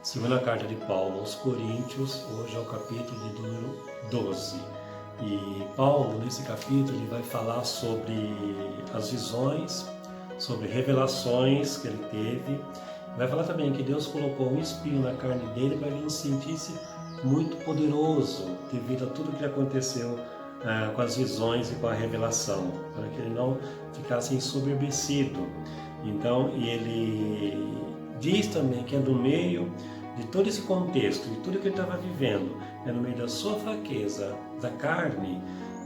Segunda carta de Paulo aos Coríntios, hoje é o capítulo de número 12. E Paulo, nesse capítulo, ele vai falar sobre as visões, sobre revelações que ele teve. Vai falar também que Deus colocou um espinho na carne dele para ele não se sentisse muito poderoso devido a tudo que aconteceu com as visões e com a revelação, para que ele não ficasse ensoberbecido. Então, ele diz também que é no meio de todo esse contexto, de tudo que ele estava vivendo, é no meio da sua fraqueza, da carne,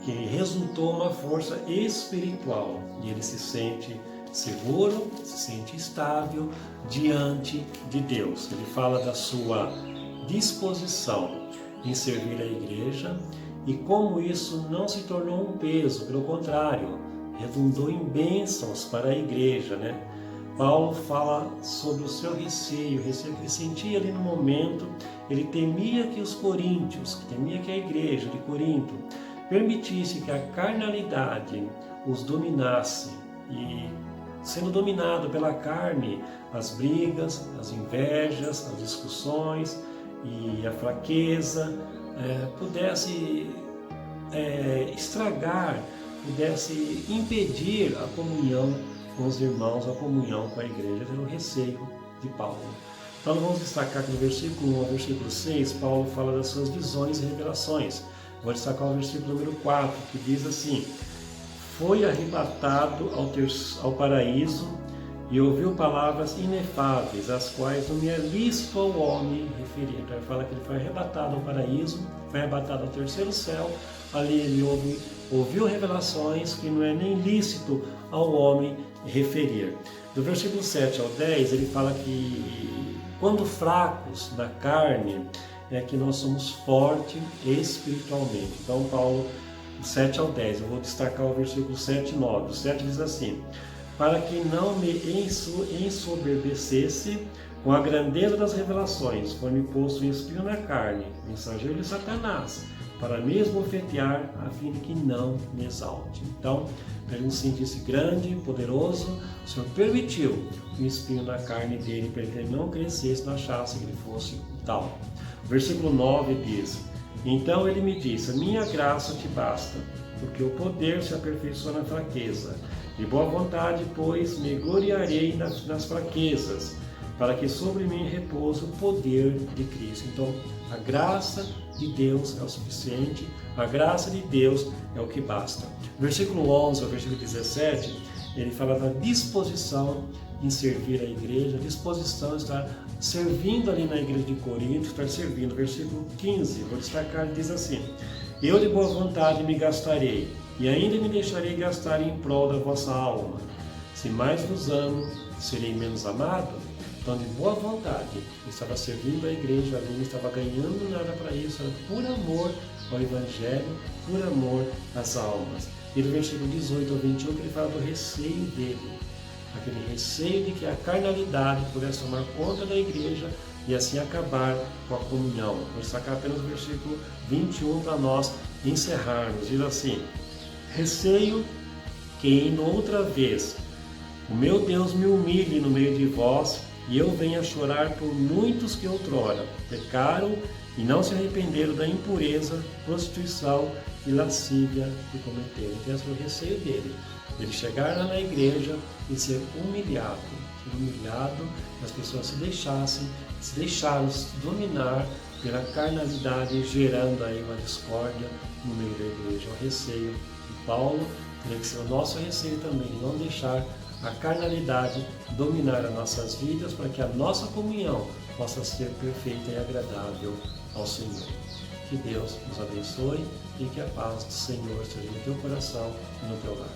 que resultou uma força espiritual. E ele se sente seguro, se sente estável diante de Deus. Ele fala da sua disposição em servir a igreja e como isso não se tornou um peso, pelo contrário, redundou em bênçãos para a igreja, né? Paulo fala sobre o seu receio, o receio que ele sentia ali no momento. Ele temia que os coríntios, temia que a igreja de Corinto permitisse que a carnalidade os dominasse e, sendo dominado pela carne, as brigas, as invejas, as discussões e a fraqueza pudesse estragar, pudesse impedir a comunhão com os irmãos, a comunhão com a igreja. Era o receio de Paulo. Então vamos destacar que no versículo 1 ao versículo 6, Paulo fala das suas visões e revelações. Vou destacar o versículo número 4, que diz assim: foi arrebatado ao paraíso e ouviu palavras inefáveis, as quais não me é lícito ao homem referir. Então ele fala que ele foi arrebatado ao paraíso, foi arrebatado ao terceiro céu. Ali ele ouviu revelações que não é nem lícito ao homem referir. Do versículo 7 ao 10, ele fala que quando fracos na carne, é que nós somos fortes espiritualmente. Então, Paulo, 7 ao 10, eu vou destacar o versículo 7 e 9. O 7 diz assim: para que não me ensoberbecesse com a grandeza das revelações, foi-me posto um espinho na carne, mensageiro de Satanás, para me esbofetear, a fim de que não me exalte. Então, para ele não se sentisse grande, poderoso, o Senhor permitiu um espinho na carne dele, para que ele não crescesse, não achasse que ele fosse tal. O versículo 9 diz: então ele me disse, minha graça te basta, porque o poder se aperfeiçoa na fraqueza. De boa vontade, pois, me gloriarei nas fraquezas, para que sobre mim repouse o poder de Cristo. Então, a graça de Deus é o suficiente, a graça de Deus é o que basta. Versículo 11 ao versículo 17, ele fala da disposição em servir a igreja, a disposição de estar servindo ali na igreja de Corinto, estar servindo. Versículo 15, vou destacar, ele diz assim: eu de boa vontade me gastarei, e ainda me deixarei gastar em prol da vossa alma. Se mais vos amo, serei menos amado? Então, de boa vontade, ele estava servindo a igreja ali, não estava ganhando nada para isso, era por amor ao Evangelho, por amor às almas. E no versículo 18 ao 21, que ele fala do receio dele, aquele receio de que a carnalidade pudesse tomar conta da igreja e assim acabar com a comunhão. Vou destacar apenas o versículo 21 para nós encerrarmos. Diz assim: receio que indo outra vez o meu Deus me humilhe no meio de vós, e eu venha chorar por muitos que outrora pecaram e não se arrependeram da impureza, prostituição e lascívia que cometeram. Então esse foi o receio dele, ele chegar lá na igreja e ser humilhado, que as pessoas se deixaram dominar pela carnalidade, gerando aí uma discórdia no meio da igreja. O receio de Paulo teria que ser o nosso receio também, de não deixar a carnalidade dominar as nossas vidas, para que a nossa comunhão possa ser perfeita e agradável ao Senhor. Que Deus nos abençoe e que a paz do Senhor esteja no teu coração e no teu lar.